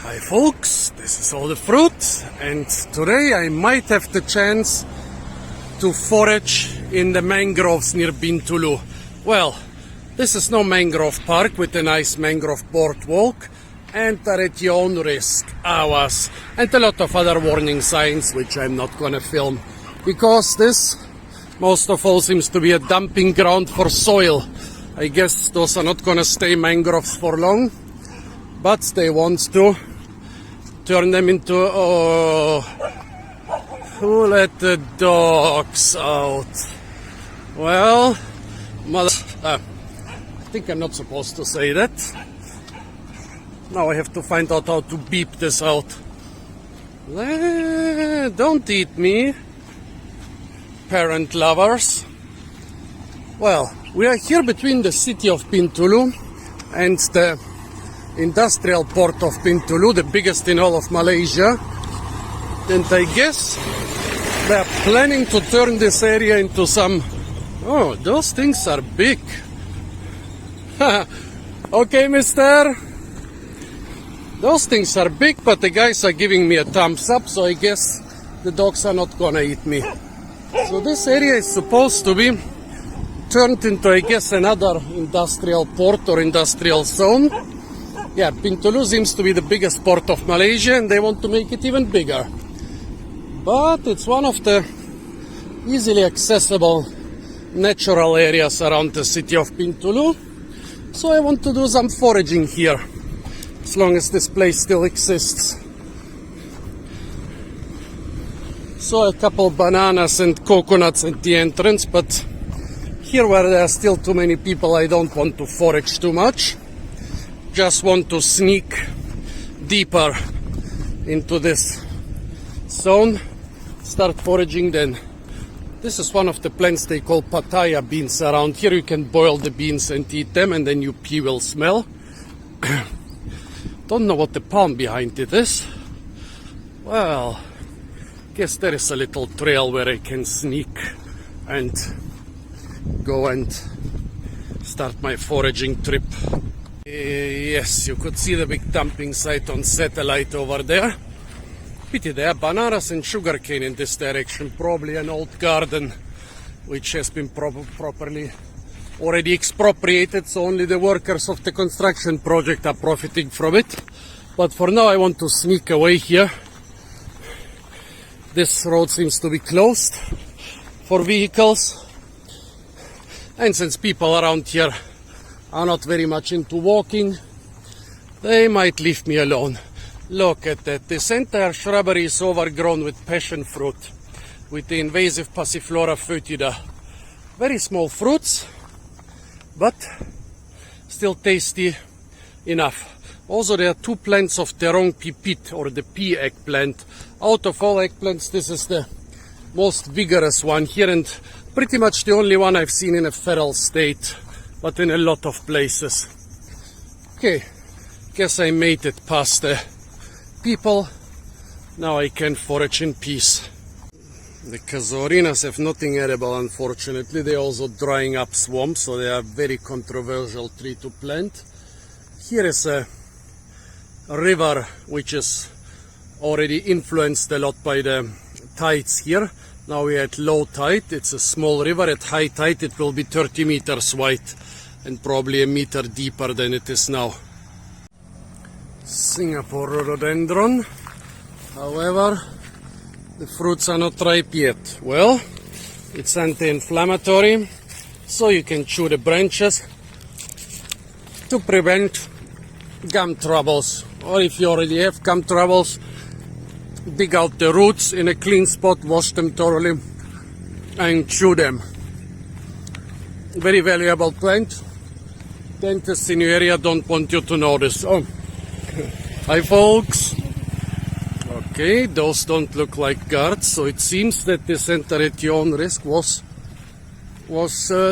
Hi folks, this is all the fruit, and today I might have the chance to forage in the mangroves near Bintulu. Well, this is no mangrove park with a nice mangrove boardwalk. Enter at your own risk, hours, and a lot of other warning signs which I'm not gonna film, because this most of all seems to be a dumping ground for soil. I guess those are not gonna stay mangroves for long, but they want to turn them into, who let the dogs out? Well, I think I'm not supposed to say that. Now I have to find out how to beep this out. Don't eat me, parent lovers. Well, we are here between the city of Bintulu and the industrial port of Bintulu, the biggest in all of Malaysia. And I guess they are planning to turn this area into some... Oh, those things are big. Okay, mister. Those things are big, but the guys are giving me a thumbs up, so I guess the dogs are not gonna eat me. So this area is supposed to be turned into, I guess, another industrial port or industrial zone. Yeah, Bintulu seems to be the biggest port of Malaysia, and they want to make it even bigger. But it's one of the easily accessible natural areas around the city of Bintulu. So I want to do some foraging here, as long as this place still exists. So a couple bananas and coconuts at the entrance, but here where there are still too many people, I don't want to forage too much. Just want to sneak deeper into this zone, start foraging then. This is one of the plants they call pattaya beans around here. You can boil the beans and eat them, and then your pee will smell. Don't know what the palm behind it is. Well, guess there is a little trail where I can sneak and go and start my foraging trip. Yes, you could see the big dumping site on satellite over there. Pity there are bananas and sugarcane in this direction. Probably an old garden which has been properly already expropriated, so only the workers of the construction project are profiting from it. But for now I want to sneak away here. This road seems to be closed for vehicles, and since people around here are not very much into walking, they might leave me alone. Look at that, this entire shrubbery is overgrown with passion fruit, with the invasive Passiflora foetida. Very small fruits, but still tasty enough. Also, there are two plants of terong pipit, or the pea eggplant. Out of all eggplants, this is the most vigorous one here, and pretty much the only one I've seen in a feral state, but in a lot of places. Okay, guess I made it past the people. Now I can forage in peace. The casuarinas have nothing edible, unfortunately. They're also drying up swamps, so they are a very controversial tree to plant. Here is a river which is already influenced a lot by the tides here. Now we are at low tide. It's a small river. At high tide it will be 30 meters wide and probably a meter deeper than it is now. Singapore rhododendron. However, the fruits are not ripe yet. Well, it's anti-inflammatory, so you can chew the branches to prevent gum troubles. Or if you already have gum troubles, dig out the roots in a clean spot, wash them thoroughly, and chew them. Very valuable plant. Dentists in your area don't want you to know this. Oh, hi folks. Okay, those don't look like guards, so it seems that this enter at your own risk was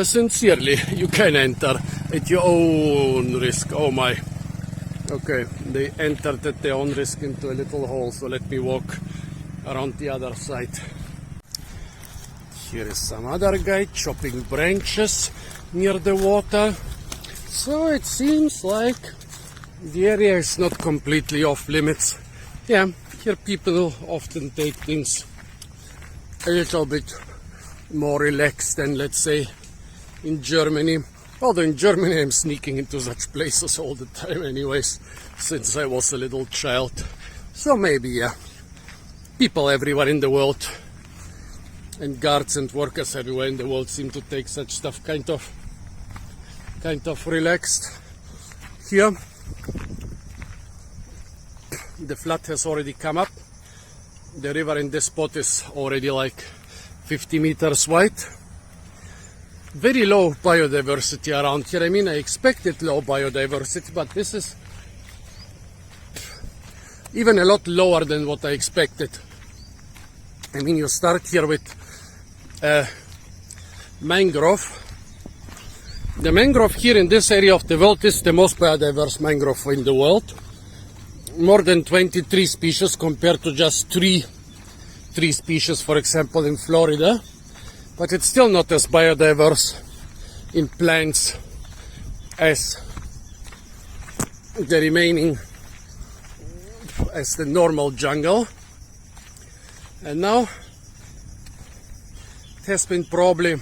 sincerely. You can enter at your own risk. Oh my. Okay, they entered at their own risk into a little hole, so let me walk around the other side. Here is some other guy chopping branches near the water. So it seems like The area is not completely off limits. Yeah, here people often take things a little bit more relaxed than, let's say, in Germany. Although in Germany I'm sneaking into such places all the time anyways, since I was a little child. So maybe, yeah, people everywhere in the world, and guards and workers everywhere in the world, seem to take such stuff kind of relaxed. Here, the flood has already come up. The river in this spot is already like 50 meters wide. Very low biodiversity around here. I mean, I expected low biodiversity, but this is even a lot lower than what I expected. I mean, you start here with mangrove. The mangrove here in this area of the world is the most biodiverse mangrove in the world. More than 23 species compared to just three species, for example, in Florida. But it's still not as biodiverse in plants as the remaining, as the normal jungle. And now it has been probably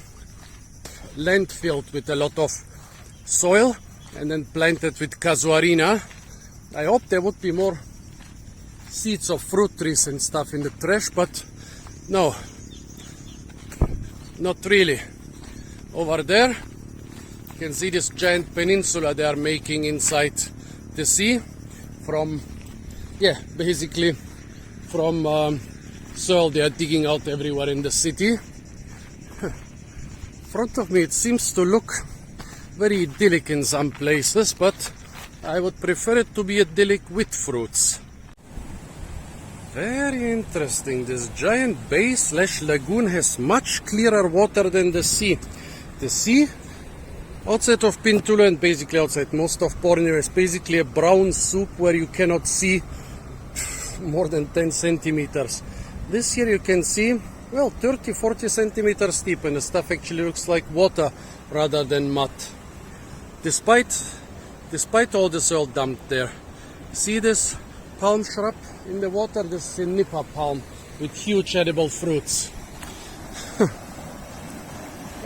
land filled with a lot of soil and then planted with casuarina. I hope there would be more seeds of fruit trees and stuff in the trash, but no, not really. Over there you can see this giant peninsula they are making inside the sea from, yeah, basically from soil they are digging out everywhere in the city. In front of me it seems to look very idyllic in some places, but I would prefer it to be idyllic with fruits. Very interesting. This giant bay / lagoon has much clearer water than the sea. The sea outside of Bintulu and basically outside most of Borneo is basically a brown soup where you cannot see more than 10 centimeters. This here you can see, well, 30-40 centimeters deep, and the stuff actually looks like water rather than mud. Despite all the soil dumped there. See this palm shrub in the water? This is a nipa palm with huge edible fruits.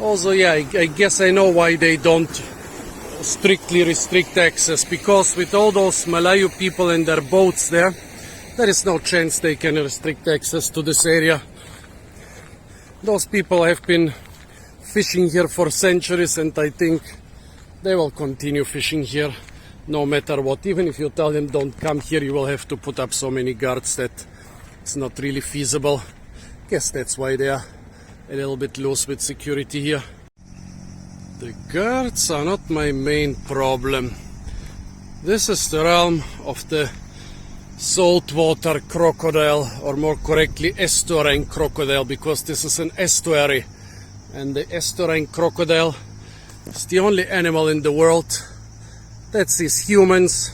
Also, yeah, I guess I know why they don't strictly restrict access, because with all those Malayu people and their boats there is no chance they can restrict access to this area. Those people have been fishing here for centuries, and I think they will continue fishing here no matter what. Even if you tell them don't come here, you will have to put up so many guards that it's not really feasible. Guess that's why they are a little bit loose with security here. The guards are not my main problem. This is the realm of the saltwater crocodile, or more correctly estuarine crocodile, because this is an estuary, and the estuarine crocodile is the only animal in the world that sees humans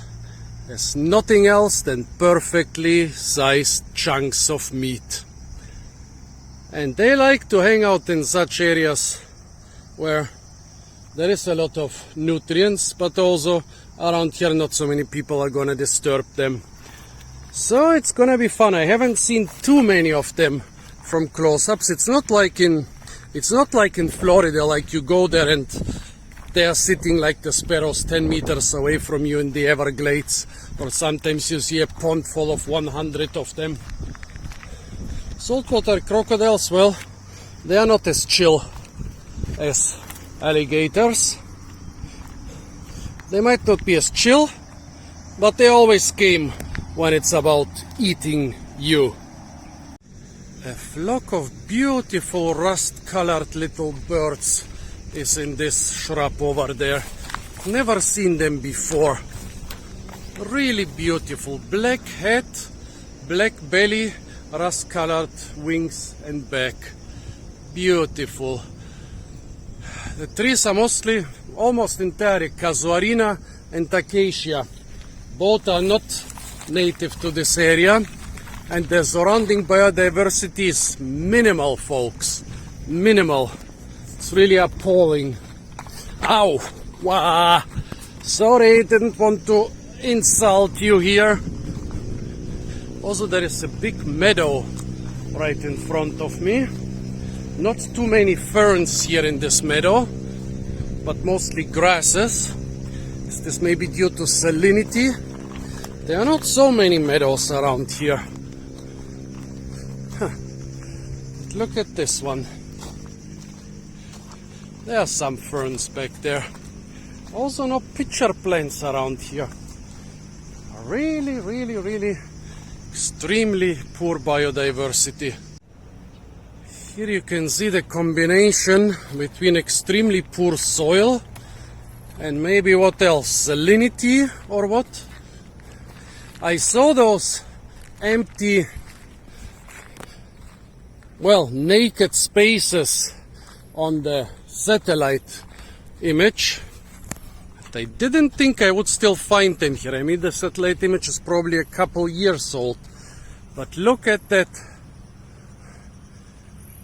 as nothing else than perfectly sized chunks of meat. And they like to hang out in such areas where there is a lot of nutrients, but also around here not so many people are gonna disturb them. So it's gonna be fun. I haven't seen too many of them from close-ups. It's not like in Florida, like you go there and they are sitting like the sparrows 10 meters away from you in the Everglades, or sometimes you see a pond full of 100 of them. Saltwater crocodiles, well, they are not as chill as alligators. They might not be as chill, but they always game when it's about eating you. A flock of beautiful rust-colored little birds is in this shrub over there. Never seen them before. Really beautiful. Black head, black belly, rust-colored wings and back. Beautiful. The trees are mostly, almost entirely casuarina and acacia. Both are not native to this area, and the surrounding biodiversity is minimal, folks. Minimal. It's really appalling. Ow! Wah! Sorry, didn't want to insult you here. Also, there is a big meadow right in front of me. Not too many ferns here in this meadow, but mostly grasses. Is this maybe due to salinity? There are not so many meadows around here. Look at this one. There are some ferns back there. Also no pitcher plants around here. Really extremely poor biodiversity. Here you can see the combination between extremely poor soil and maybe what else? Salinity or what? I saw those empty, well, naked spaces on the satellite image. I didn't think I would still find them here. I mean, the satellite image is probably a couple years old. But look at that.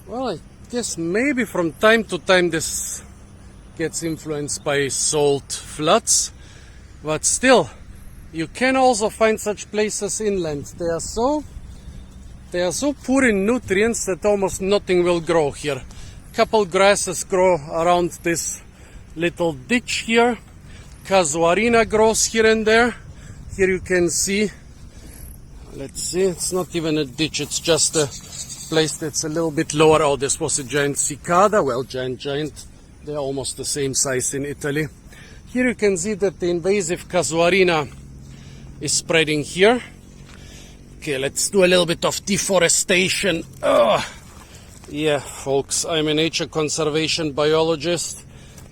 Well, I guess maybe from time to time this gets influenced by salt floods. But still, you can also find such places inland. They are so poor in nutrients that almost nothing will grow here. Couple grasses grow around this little ditch here. Casuarina grows here and there. Here you can see, let's see, it's not even a ditch, it's just a place that's a little bit lower. Oh, this was a giant cicada. Well, giant. They're almost the same size in Italy. Here you can see that the invasive casuarina is spreading here. Okay, let's do a little bit of deforestation. Yeah, folks, I'm a nature conservation biologist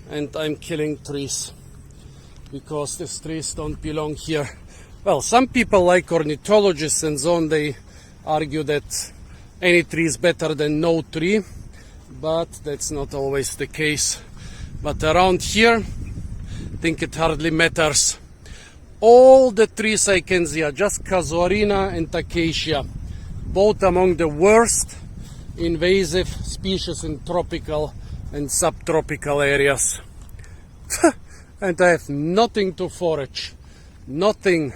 and I'm killing trees because these trees don't belong here. Well, some people, like ornithologists and so on, they argue that any tree is better than no tree, but that's not always the case. But around here, I think it hardly matters. All the trees I can see are just casuarina and acacia, both among the worst invasive species in tropical and subtropical areas. And I have nothing to forage. Nothing.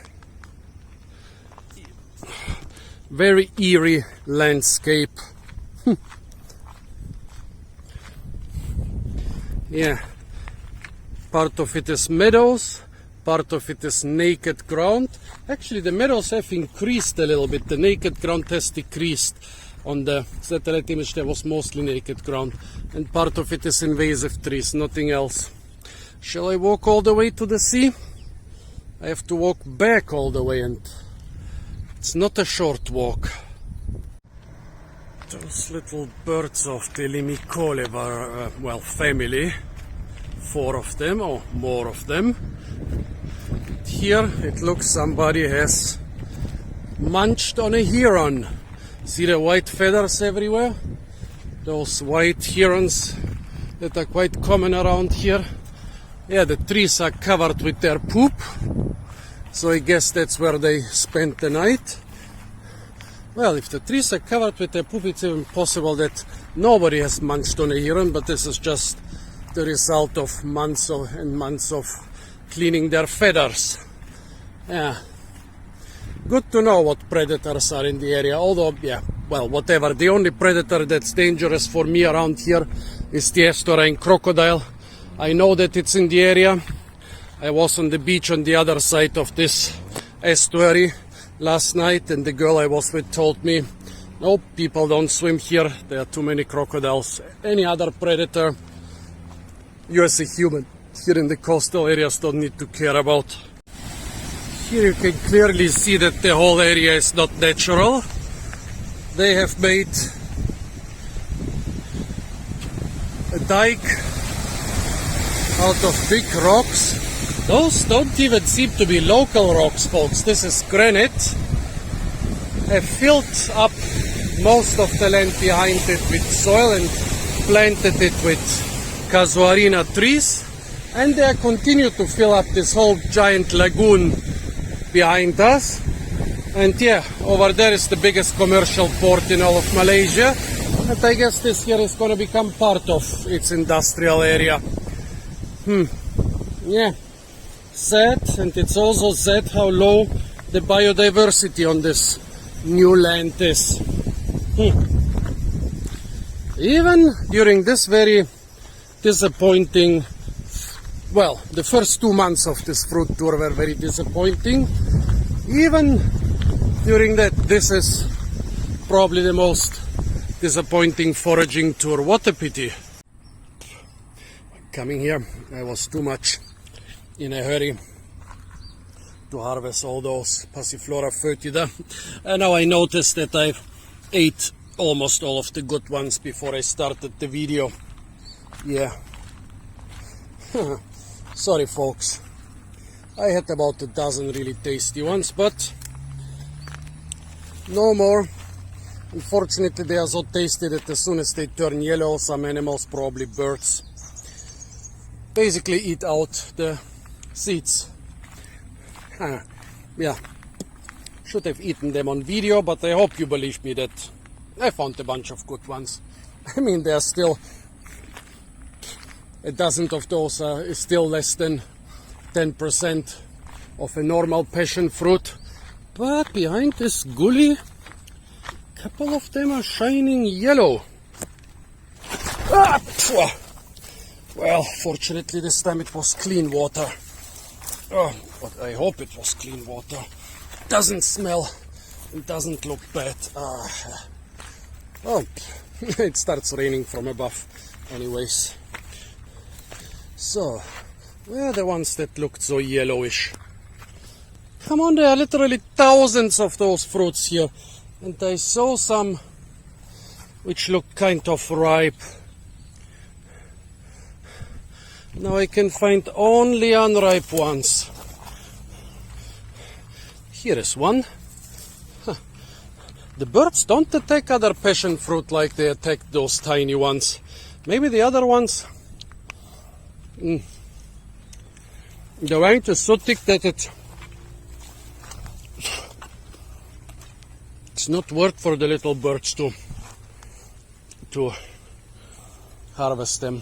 Very eerie landscape. Yeah. Part of it is meadows, part of it is naked ground. Actually, the meadows have increased a little bit. The naked ground has decreased. On the satellite image there was mostly naked ground. And part of it is invasive trees, nothing else. Shall I walk all the way to the sea? I have to walk back all the way, and it's not a short walk. Those little birds of the Limicole were, well, family. 4 of them, or more of them. Here it looks somebody has munched on a heron. See the white feathers everywhere? Those white herons that are quite common around here. Yeah, the trees are covered with their poop, so I guess that's where they spent the night. Well, if the trees are covered with their poop, it's even possible that nobody has munched on a heron, but this is just the result of months and months of cleaning their feathers. Yeah, good to know what predators are in the area, although, yeah, well, whatever. The only predator that's dangerous for me around here is the estuarine crocodile. I know that it's in the area. I was on the beach on the other side of this estuary last night, and the girl I was with told me, no, people don't swim here, there are too many crocodiles. Any other predator, you as a human here in the coastal areas don't need to care about. Here you can clearly see that the whole area is not natural. They have made a dike out of big rocks. Those don't even seem to be local rocks, folks. This is granite. Have filled up most of the land behind it with soil and planted it with casuarina trees, and they continue to fill up this whole giant lagoon behind us. And yeah, over there is the biggest commercial port in all of Malaysia, and I guess this here is going to become part of its industrial area. Yeah, sad, and it's also sad how low the biodiversity on this new land is. Even during this very disappointing, well, the first 2 months of this fruit tour were very disappointing. Even during that, this is probably the most disappointing foraging tour. What a pity. Coming here, I was too much in a hurry to harvest all those Passiflora foetida, and now I noticed that I ate almost all of the good ones before I started the video. Yeah. Sorry folks, I had about a dozen really tasty ones, but no more. Unfortunately, they are so tasty that as soon as they turn yellow, some animals, probably birds, basically eat out the seeds. Yeah, should have eaten them on video, but I hope you believe me that I found a bunch of good ones. I mean, there are still a dozen of those, is still less than 10% of a normal passion fruit, but behind this gully, a couple of them are shining yellow. Well, fortunately this time it was clean water. Oh, but I hope it was clean water. Doesn't smell, it doesn't look bad. Oh, it starts raining from above anyways. So, where are the ones that looked so yellowish? Come on, there are literally thousands of those fruits here. And I saw some which look kind of ripe. Now I can find only unripe ones. Here is one. The birds don't attack other passion fruit like they attack those tiny ones. Maybe the other ones, the wine is so thick that it's not worth for the little birds to harvest them.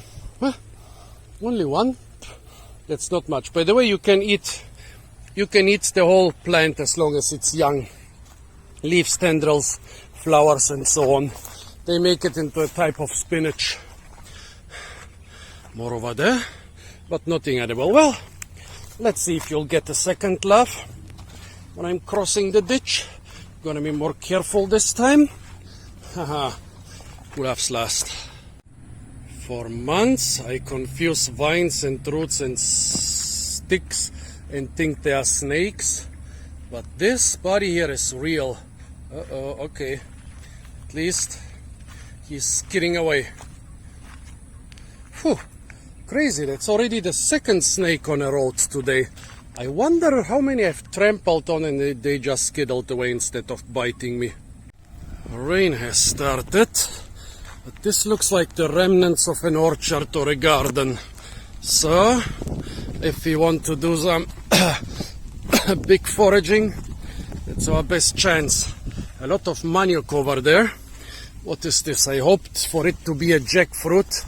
Only one? That's not much. By the way, you can eat the whole plant as long as it's young. Leaves, tendrils, flowers and so on. They make it into a type of spinach. More over there, but nothing edible. Well, let's see if you'll get a second laugh when I'm crossing the ditch. Gonna be more careful this time. Haha, laughs last. For months I confuse vines and roots and sticks and think they are snakes, but this body here is real. Okay, at least he's skidding away. Whew, crazy, that's already the second snake on a road today. I wonder how many I've trampled on and they just skiddled away instead of biting me. Rain has started, but this looks like the remnants of an orchard or a garden. So, if we want to do some big foraging, that's our best chance. A lot of manioc over there. What is this? I hoped for it to be a jackfruit,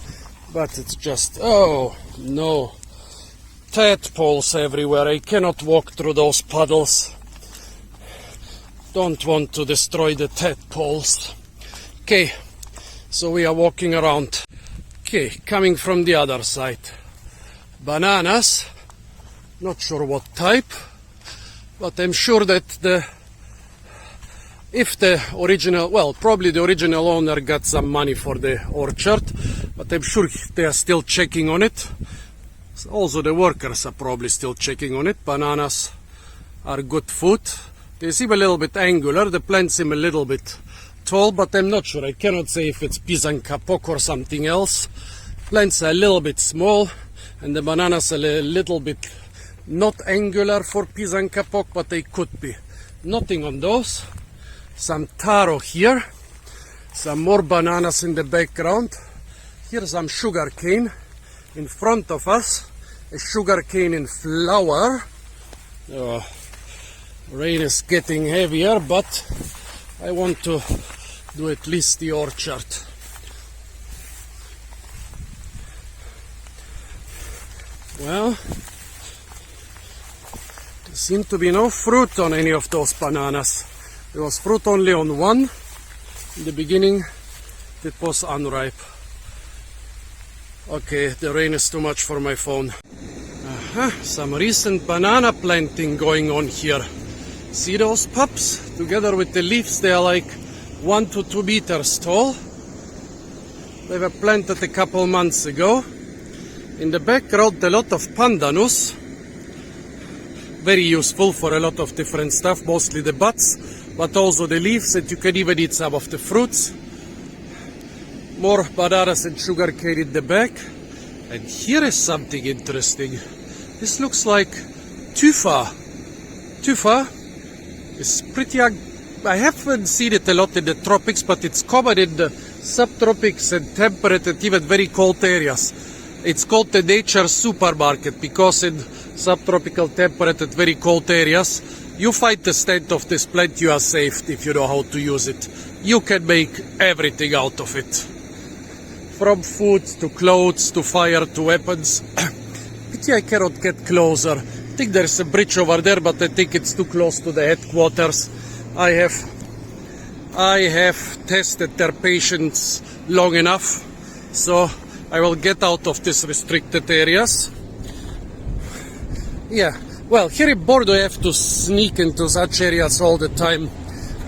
but it's just, oh no, tadpoles everywhere. I cannot walk through those puddles. Don't want to destroy the tadpoles. Okay, so we are walking around. Okay, coming from the other side. Bananas, not sure what type, but I'm sure that if the original, well, probably the original owner got some money for the orchard, but I'm sure they are still checking on it. Also the workers are probably still checking on it. Bananas are good food. They seem a little bit angular, the plants seem a little bit tall, but I'm not sure. I cannot say if it's pisang kapok or something else. Plants are a little bit small, and the bananas are a little bit not angular for pisang kapok, but they could be. Nothing on those. Some taro here, some more bananas in the background. Here's some sugar cane in front of us, a sugar cane in flower. Rain is getting heavier, but I want to do at least the orchard. Well, Seemed to be no fruit on any of those bananas. There was fruit only on one. In the beginning, it was unripe. Okay, the rain is too much for my phone. Some recent banana planting going on here. See those pups? Together with the leaves, they are like 1 to 2 meters tall. They were planted a couple months ago. In the background, a lot of pandanus. Very useful for a lot of different stuff, mostly the buds, but also the leaves, and you can even eat some of the fruits. More bananas and sugar cane in the back. And here is something interesting. This looks like tufa. Tufa is pretty I haven't seen it a lot in the tropics, but it's common in the subtropics and temperate and even very cold areas. It's called the nature supermarket because in subtropical temperate and very cold areas, you find the stand of this plant, you are safe if you know how to use it. You can make everything out of it. From food to clothes to fire to weapons. Pity I cannot get closer. I think there's a bridge over there, but I think it's too close to the headquarters. I have tested their patience long enough, so I will get out of these restricted areas. Yeah, well, here in Borneo you have to sneak into such areas all the time.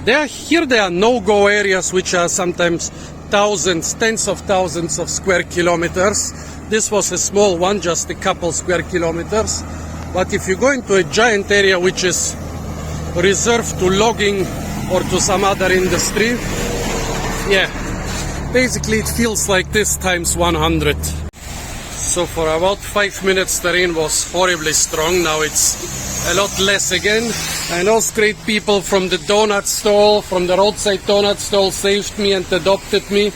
Here there are no-go areas which are sometimes thousands, tens of thousands of square kilometers. This was a small one, just a couple square kilometers. But if you go into a giant area which is reserved to logging or to some other industry, yeah, basically it feels like this times 100. So for about 5 minutes the rain was horribly strong. Now it's a lot less again. And those great people from the donut stall, from the roadside donut stall, saved me and adopted me.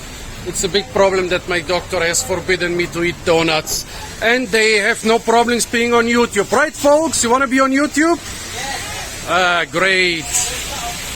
It's a big problem that my doctor has forbidden me to eat donuts. And they have no problems being on YouTube. Right, folks? You want to be on YouTube? Yes. Great.